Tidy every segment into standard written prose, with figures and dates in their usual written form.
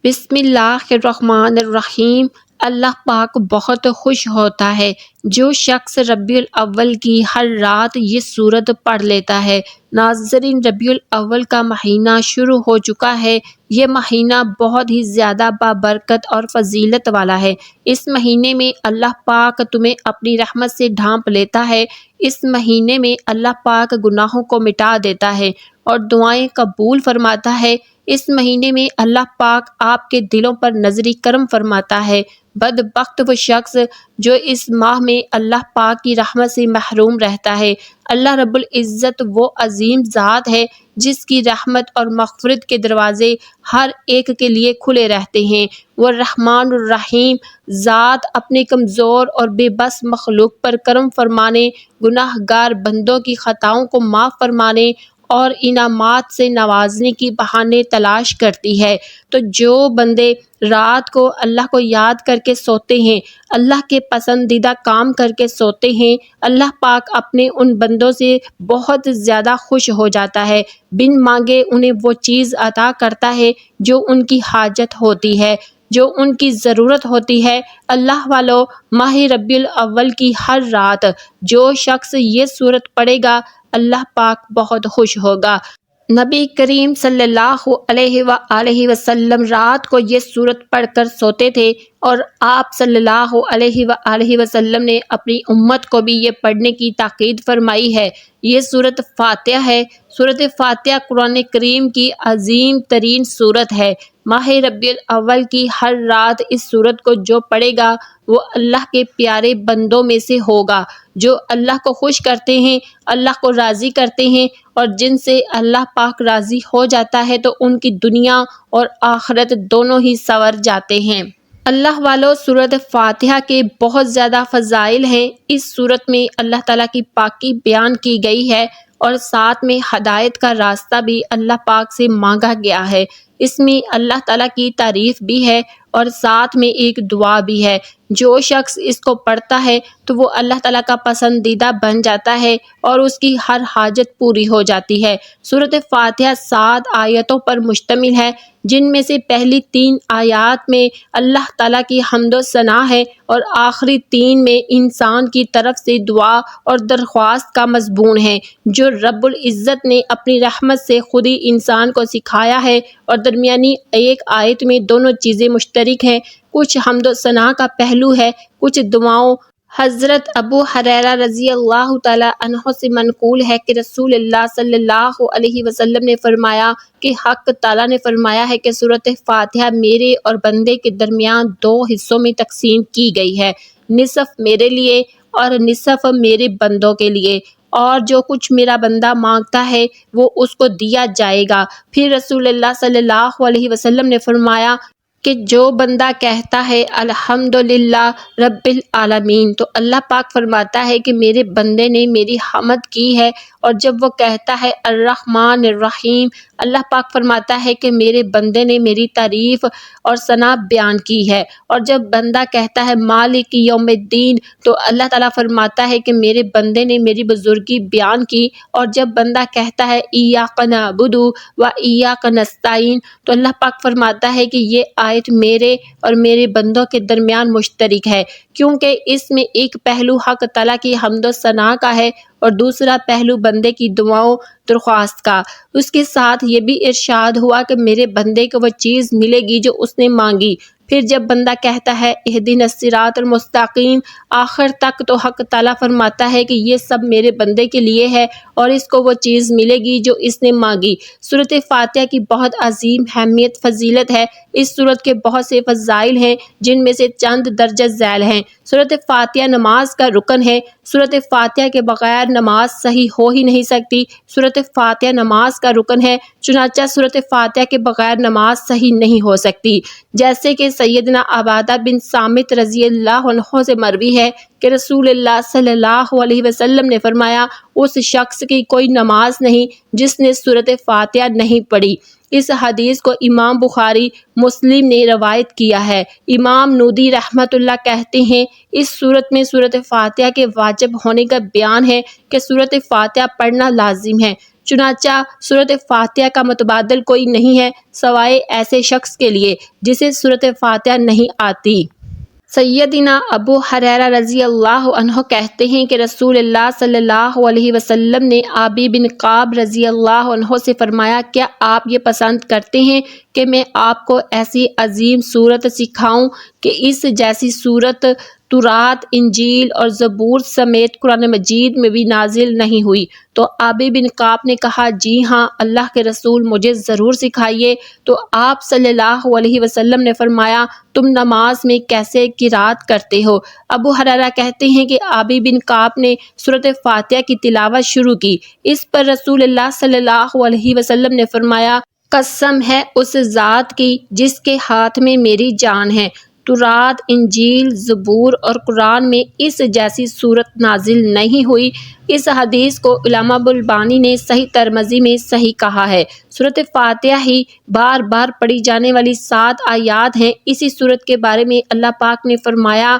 بسم اللہ الرحمن الرحیم۔ اللہ پاک بہت خوش ہوتا ہے جو شخص ربیع الاول کی ہر رات یہ سورت پڑھ لیتا ہے۔ ناظرین، ربیع الاول کا مہینہ شروع ہو چکا ہے۔ یہ مہینہ بہت ہی زیادہ بابرکت اور فضیلت والا ہے۔ اس مہینے میں اللہ پاک تمہیں اپنی رحمت سے ڈھانپ لیتا ہے۔ اس مہینے میں اللہ پاک گناہوں کو مٹا دیتا ہے اور دعائیں قبول فرماتا ہے۔ اس مہینے میں اللہ پاک آپ کے دلوں پر نظری کرم فرماتا ہے۔ بدبخت وہ شخص جو اس ماہ میں اللہ پاک کی رحمت سے محروم رہتا ہے۔ اللہ رب العزت وہ عظیم ذات ہے جس کی رحمت اور مغفرت کے دروازے ہر ایک کے لیے کھلے رہتے ہیں۔ وہ رحمان الرحیم ذات اپنے کمزور اور بے بس مخلوق پر کرم فرمانے، گناہ گار بندوں کی خطاؤں کو معاف فرمانے اور انعامات سے نوازنے کی بہانے تلاش کرتی ہے۔ تو جو بندے رات کو اللہ کو یاد کر کے سوتے ہیں، اللہ کے پسندیدہ کام کر کے سوتے ہیں، اللہ پاک اپنے ان بندوں سے بہت زیادہ خوش ہو جاتا ہے۔ بن مانگے انہیں وہ چیز عطا کرتا ہے جو ان کی حاجت ہوتی ہے، جو ان کی ضرورت ہوتی ہے۔ اللہ والو، ماہ ربیع الاول کی ہر رات جو شخص یہ سورت پڑھے گا، اللہ پاک بہت خوش ہوگا۔ نبی کریم صلی اللہ علیہ وآلہ وسلم رات کو یہ سورت پڑھ کر سوتے تھے، اور آپ صلی اللہ علیہ وآلہ وسلم نے اپنی امت کو بھی یہ پڑھنے کی تاکید فرمائی ہے۔ یہ سورت فاتحہ ہے۔ سورت فاتحہ قرآن کریم کی عظیم ترین سورت ہے۔ ماہ ربیع الاول کی ہر رات اس سورت کو جو پڑھے گا وہ اللہ کے پیارے بندوں میں سے ہوگا، جو اللہ کو خوش کرتے ہیں، اللہ کو راضی کرتے ہیں، اور جن سے اللہ پاک راضی ہو جاتا ہے تو ان کی دنیا اور آخرت دونوں ہی سنور جاتے ہیں۔ اللہ والو، سورت فاتحہ کے بہت زیادہ فضائل ہیں۔ اس سورت میں اللہ تعالیٰ کی پاکی بیان کی گئی ہے اور ساتھ میں ہدایت کا راستہ بھی اللہ پاک سے مانگا گیا ہے۔ اس میں اللہ تعالیٰ کی تعریف بھی ہے اور ساتھ میں ایک دعا بھی ہے۔ جو شخص اس کو پڑھتا ہے تو وہ اللہ تعالیٰ کا پسندیدہ بن جاتا ہے اور اس کی ہر حاجت پوری ہو جاتی ہے۔ سورت فاتحہ 7 آیتوں پر مشتمل ہے، جن میں سے پہلی 3 آیات میں اللہ تعالیٰ کی حمد و ثنا ہے اور آخری 3 میں انسان کی طرف سے دعا اور درخواست کا مضمون ہے، جو رب العزت نے اپنی رحمت سے خود ہی انسان کو سکھایا ہے، اور درمیانی ایک آیت میں دونوں چیزیں مشترک ہیں۔ کچھ حمد و ثنا کا پہلو ہے، کچھ دعاؤں۔ حضرت ابو ہریرہ رضی اللہ تعالیٰ عنہ سے منقول ہے کہ رسول اللہ صلی اللہ علیہ وسلم نے فرمایا کہ حق تعالیٰ نے فرمایا ہے کہ سورۃ فاتحہ میرے اور بندے کے درمیان 2 حصوں میں تقسیم کی گئی ہے، نصف میرے لیے اور نصف میرے بندوں کے لیے، اور جو کچھ میرا بندہ مانگتا ہے وہ اس کو دیا جائے گا۔ پھر رسول اللہ صلی اللہ علیہ وسلم نے فرمایا کہ جو بندہ کہتا ہے الحمدللہ رب العالمین، تو اللہ پاک فرماتا ہے کہ میرے بندے نے میری حمد کی ہے، اور جب وہ کہتا ہے الرحمن الرحیم، اللہ پاک فرماتا ہے کہ میرے بندے نے میری تعریف اور ثنا بیان کی ہے، اور جب بندہ کہتا ہے مالک یوم الدین، تو اللہ تعالیٰ فرماتا ہے کہ میرے بندے نے میری بزرگی بیان کی، اور جب بندہ کہتا ہے ایاک نعبد و ایاک نستعین، تو اللہ پاک فرماتا ہے کہ یہ آیت میرے اور میرے بندوں کے درمیان مشترک ہے، کیونکہ اس میں ایک پہلو حق تعالیٰ کی حمد و ثنا کا ہے اور دوسرا پہلو بندے کی دعاؤں درخواست کا۔ اس کے ساتھ یہ بھی ارشاد ہوا کہ میرے بندے کو وہ چیز ملے گی جو اس نے مانگی۔ پھر جب بندہ کہتا ہے اہدنا الصراط المستقیم، آخر تک تو حق تعالیٰ فرماتا ہے کہ یہ سب میرے بندے کے لیے ہے اور اس کو وہ چیز ملے گی جو اس نے مانگی۔ سورۃ فاتحہ کی بہت عظیم اہمیت فضیلت ہے۔ اس سورت کے بہت سے فضائل ہیں، جن میں سے چند درج ذیل ہیں۔ سورۃ فاتحہ نماز کا رکن ہے۔ سورۃ فاتحہ کے بغیر نماز صحیح ہو ہی نہیں سکتی۔ سورۃ فاتحہ نماز کا رکن ہے، چنانچہ سورۃ فاتحہ کے بغیر نماز صحیح نہیں ہو سکتی۔ جیسے کہ سیدنا عبادہ بن صامت رضی اللہ عنہ سے مروی ہے کہ رسول اللہ صلی اللہ علیہ وسلم نے فرمایا اس شخص کی کوئی نماز نہیں جس نے سورۃ فاتحہ نہیں پڑھی۔ اس حدیث کو امام بخاری مسلم نے روایت کیا ہے۔ امام نودی رحمۃ اللہ کہتے ہیں اس سورت میں سورۃ فاتحہ کے واجب ہونے کا بیان ہے کہ سورۃ فاتحہ پڑھنا لازم ہے۔ چنانچہ سورۃ فاتحہ کا متبادل کوئی نہیں ہے سوائے ایسے شخص کے لیے جسے سورۃ فاتحہ نہیں آتی۔ سیدنا ابو ہریرہ رضی اللہ عنہ کہتے ہیں کہ رسول اللہ صلی اللہ علیہ وسلم نے ابی بن کعب رضی اللہ عنہ سے فرمایا، کیا آپ یہ پسند کرتے ہیں کہ میں آپ کو ایسی عظیم سورت سکھاؤں کہ اس جیسی سورت تورات، انجیل اور زبور سمیت قرآن مجید میں بھی نازل نہیں ہوئی؟ تو ابی بن کعب نے کہا، جی ہاں اللہ کے رسول، مجھے ضرور سکھائیے۔ تو آپ صلی اللہ علیہ وسلم نے فرمایا، تم نماز میں کیسے قرات کرتے ہو؟ ابو ہریرہ کہتے ہیں کہ ابی بن کعب نے سورۃ فاتحہ کی تلاوت شروع کی۔ اس پر رسول اللہ صلی اللہ علیہ وسلم نے فرمایا، قسم ہے اس ذات کی جس کے ہاتھ میں میری جان ہے، تورات، انجیل، زبور اور قرآن میں اس جیسی صورت نازل نہیں ہوئی۔ اس حدیث کو علامہ البانی نے صحیح ترمذی میں صحیح کہا ہے۔ سورۃ فاتحہ ہی بار بار پڑھی جانے والی 7 آیات ہیں۔ اسی سورت کے بارے میں اللہ پاک نے فرمایا،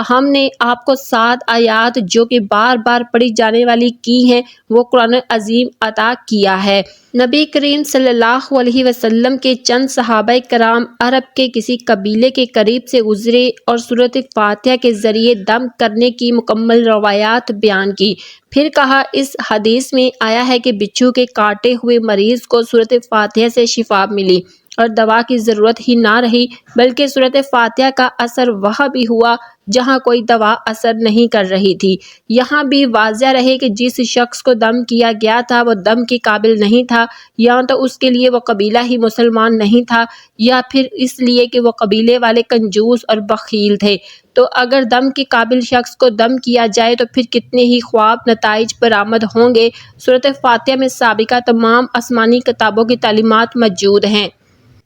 ہم نے آپ کو 7 آیات جو کہ بار بار پڑھی جانے والی کی ہیں وہ قرآن عظیم عطا کیا ہے۔ نبی کریم صلی اللہ علیہ وسلم کے چند صحابہ کرام عرب کے کسی قبیلے کے قریب سے گزرے اور سورۃ فاتحہ کے ذریعے دم کرنے کی مکمل روایات بیان کی۔ پھر کہا، اس حدیث میں آیا ہے کہ بچھو کے کاٹے ہوئے مریض کو سورۃ فاتحہ سے شفا ملی اور دوا کی ضرورت ہی نہ رہی، بلکہ سورۃ فاتحہ کا اثر وہاں بھی ہوا جہاں کوئی دوا اثر نہیں کر رہی تھی۔ یہاں بھی واضح رہے کہ جس شخص کو دم کیا گیا تھا وہ دم کے قابل نہیں تھا، یا تو اس کے لیے وہ قبیلہ ہی مسلمان نہیں تھا، یا پھر اس لیے کہ وہ قبیلے والے کنجوس اور بخیل تھے۔ تو اگر دم کے قابل شخص کو دم کیا جائے تو پھر کتنے ہی خواب نتائج برآمد ہوں گے۔ سورۃ فاتحہ میں سابقہ تمام آسمانی کتابوں کی تعلیمات موجود ہیں۔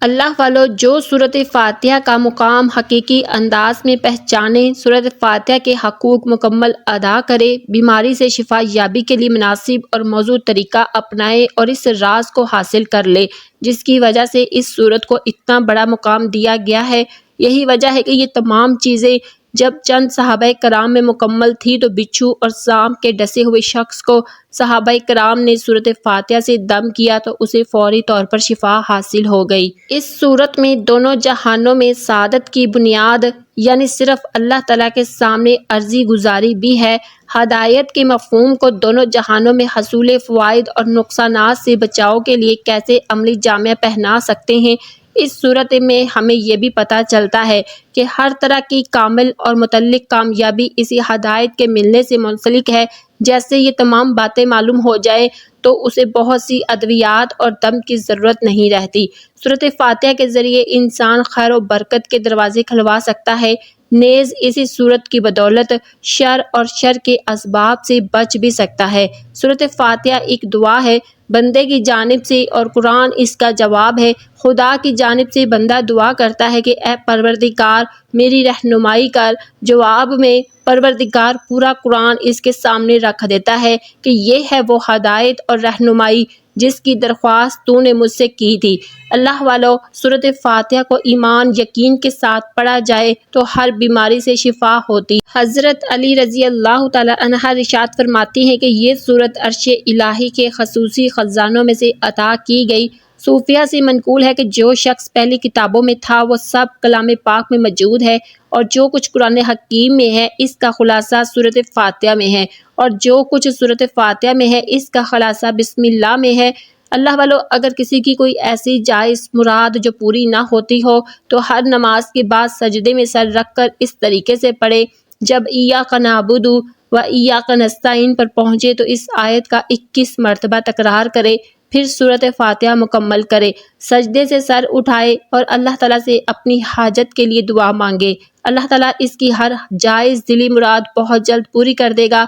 اللہ والو، جو سورۃ فاتحہ کا مقام حقیقی انداز میں پہچانے، سورۃ فاتحہ کے حقوق مکمل ادا کرے، بیماری سے شفا یابی کے لیے مناسب اور موزوں طریقہ اپنائے اور اس راز کو حاصل کر لے جس کی وجہ سے اس سورت کو اتنا بڑا مقام دیا گیا ہے۔ یہی وجہ ہے کہ یہ تمام چیزیں جب چند صحابہ کرام میں مکمل تھی تو بچھو اور سانپ کے ڈسے ہوئے شخص کو صحابہ کرام نے سورۃ فاتحہ سے دم کیا تو اسے فوری طور پر شفا حاصل ہو گئی۔ اس صورت میں دونوں جہانوں میں سعادت کی بنیاد یعنی صرف اللہ تعالیٰ کے سامنے عرضی گزاری بھی ہے۔ ہدایت کے مفہوم کو دونوں جہانوں میں حصول فوائد اور نقصانات سے بچاؤ کے لیے کیسے عملی جامہ پہنا سکتے ہیں، اس صورت میں ہمیں یہ بھی پتہ چلتا ہے کہ ہر طرح کی کامل اور متعلق کامیابی اسی ہدایت کے ملنے سے منسلک ہے۔ جیسے یہ تمام باتیں معلوم ہو جائیں تو اسے بہت سی ادویات اور دم کی ضرورت نہیں رہتی۔ سورۃ فاتحہ کے ذریعے انسان خیر و برکت کے دروازے کھلوا سکتا ہے، نیز اسی سورت کی بدولت شر اور شر کے اسباب سے بچ بھی سکتا ہے۔ سورۃ فاتحہ ایک دعا ہے بندے کی جانب سے اور قرآن اس کا جواب ہے۔ خدا کی جانب سے بندہ دعا کرتا ہے کہ اے پروردگار میری رہنمائی کر، جواب میں پروردگار پورا قرآن اس کے سامنے رکھ دیتا ہے کہ یہ ہے وہ ہدایت اور رہنمائی جس کی درخواست تو نے مجھ سے کی تھی۔ اللہ والو، سورۃ فاتحہ کو ایمان یقین کے ساتھ پڑھا جائے تو ہر بیماری سے شفا ہوتی۔ حضرت علی رضی اللہ تعالی عنہ ارشاد فرماتی ہیں کہ یہ سورت عرش الہی کے خصوصی خزانوں میں سے عطا کی گئی۔ صوفیہ سے منقول ہے کہ جو شخص پہلی کتابوں میں تھا وہ سب کلام پاک میں موجود ہے، اور جو کچھ قرآن حکیم میں ہے اس کا خلاصہ سورۃ فاتحہ میں ہے، اور جو کچھ سورۃ فاتحہ میں ہے اس کا خلاصہ بسم اللہ میں ہے۔ اللہ والو، اگر کسی کی کوئی ایسی جائز مراد جو پوری نہ ہوتی ہو تو ہر نماز کے بعد سجدے میں سر رکھ کر اس طریقے سے پڑھے، جب ایاک نعبد و ایاک نستعین پر پہنچے تو اس آیت کا 21 مرتبہ تکرار کرے، پھر سورۃ فاتحہ مکمل کرے، سجدے سے سر اٹھائے اور اللہ تعالیٰ سے اپنی حاجت کے لیے دعا مانگے۔ اللہ تعالیٰ اس کی ہر جائز دلی مراد بہت جلد پوری کر دے گا۔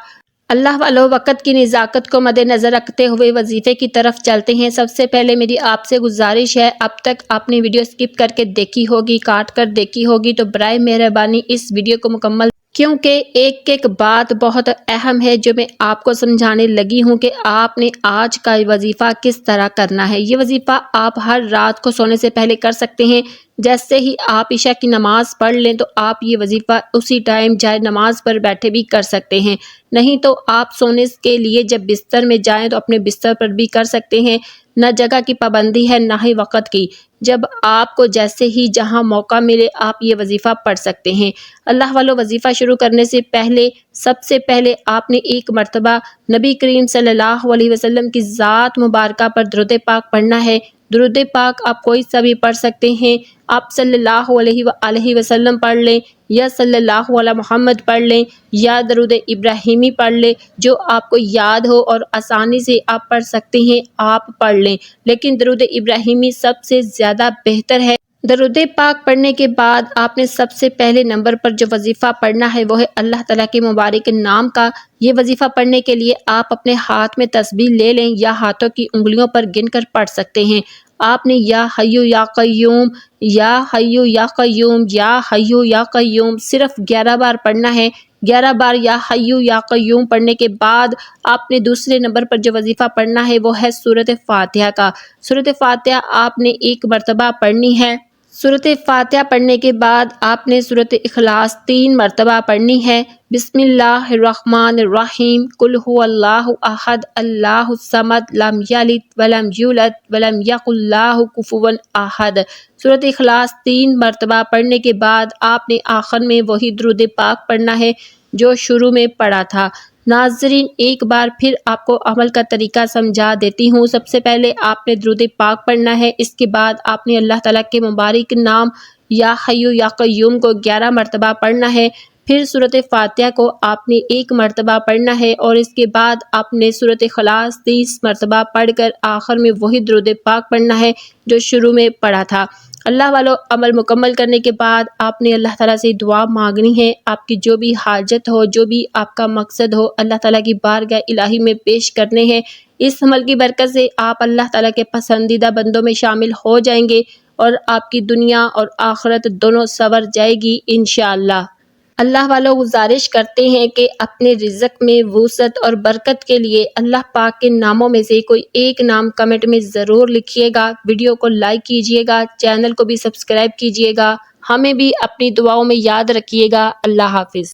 اللہ والو، وقت کی نزاکت کو مد نظر رکھتے ہوئے وظیفے کی طرف چلتے ہیں۔ سب سے پہلے میری آپ سے گزارش ہے، اب تک آپ نے ویڈیو سکپ کر کے دیکھی ہوگی، کاٹ کر دیکھی ہوگی، تو برائے مہربانی اس ویڈیو کو مکمل کیونکہ ایک ایک بات بہت اہم ہے جو میں آپ کو سمجھانے لگی ہوں کہ آپ نے آج کا وظیفہ کس طرح کرنا ہے۔ یہ وظیفہ آپ ہر رات کو سونے سے پہلے کر سکتے ہیں۔ جیسے ہی آپ عشاء کی نماز پڑھ لیں تو آپ یہ وظیفہ اسی ٹائم جائے نماز پر بیٹھے بھی کر سکتے ہیں، نہیں تو آپ سونے کے لیے جب بستر میں جائیں تو اپنے بستر پر بھی کر سکتے ہیں۔ نہ جگہ کی پابندی ہے نہ ہی وقت کی، جب آپ کو جیسے ہی جہاں موقع ملے آپ یہ وظیفہ پڑھ سکتے ہیں۔ اللہ والو، وظیفہ شروع کرنے سے پہلے سب سے پہلے آپ نے ایک مرتبہ نبی کریم صلی اللہ علیہ وسلم کی ذات مبارکہ پر درود پاک پڑھنا ہے۔ درود پاک آپ کوئی سا بھی پڑھ سکتے ہیں، آپ صلی اللہ علیہ وآلہ وسلم پڑھ لیں یا صلی اللہ علی محمد پڑھ لیں یا درود ابراہیمی پڑھ لیں، جو آپ کو یاد ہو اور آسانی سے آپ پڑھ سکتے ہیں آپ پڑھ لیں، لیکن درود ابراہیمی سب سے زیادہ بہتر ہے۔ درود پاک پڑھنے کے بعد آپ نے سب سے پہلے نمبر پر جو وظیفہ پڑھنا ہے وہ ہے اللہ تعالیٰ کے مبارک نام کا۔ یہ وظیفہ پڑھنے کے لیے آپ اپنے ہاتھ میں تسبیح لے لیں یا ہاتھوں کی انگلیوں پر گن کر پڑھ سکتے ہیں۔ آپ نے یا حیو یا قیوم یا حیو یا قیوم یا حیو یا قیوم صرف 11 بار پڑھنا ہے۔ 11 بار یا حیو یا قیوم پڑھنے کے بعد آپ نے دوسرے نمبر پر جو وظیفہ پڑھنا ہے وہ ہے سورۃ فاتحہ کا۔ سورۃ فاتحہ آپ نے ایک مرتبہ پڑھنی ہے۔ سورۃ فاتحہ پڑھنے کے بعد آپ نے سورۃ اخلاص 3 مرتبہ پڑھنی ہے۔ بسم اللہ الرحمن الرحیم، قل هو اللہ احد اللہ الصمد لم یلد ولم یولد ولم یکن لہ کفوا احد۔ سورۃ اخلاص 3 مرتبہ پڑھنے کے بعد آپ نے آخر میں وہی درود پاک پڑھنا ہے جو شروع میں پڑھا تھا۔ ناظرین، ایک بار پھر آپ کو عمل کا طریقہ سمجھا دیتی ہوں۔ سب سے پہلے آپ نے درود پاک پڑھنا ہے، اس کے بعد آپ نے اللہ تعالیٰ کے مبارک نام یا حیو یا قیوم کو 11 مرتبہ پڑھنا ہے، پھر سورۃ فاتحہ کو آپ نے 1 مرتبہ پڑھنا ہے اور اس کے بعد آپ نے سورۃ اخلاص 30 مرتبہ پڑھ کر آخر میں وہی درود پاک پڑھنا ہے جو شروع میں پڑھا تھا۔ اللہ والو، عمل مکمل کرنے کے بعد آپ نے اللہ تعالیٰ سے دعا مانگنی ہے۔ آپ کی جو بھی حاجت ہو، جو بھی آپ کا مقصد ہو، اللہ تعالیٰ کی بارگاہ الہی میں پیش کرنے ہیں۔ اس عمل کی برکت سے آپ اللہ تعالیٰ کے پسندیدہ بندوں میں شامل ہو جائیں گے اور آپ کی دنیا اور آخرت دونوں سنور جائے گی انشاءاللہ۔ اللہ والوں، گزارش کرتے ہیں کہ اپنے رزق میں وسعت اور برکت کے لیے اللہ پاک کے ناموں میں سے کوئی ایک نام کمنٹ میں ضرور لکھیے گا۔ ویڈیو کو لائک کیجیے گا، چینل کو بھی سبسکرائب کیجیے گا، ہمیں بھی اپنی دعاؤں میں یاد رکھیے گا۔ اللہ حافظ۔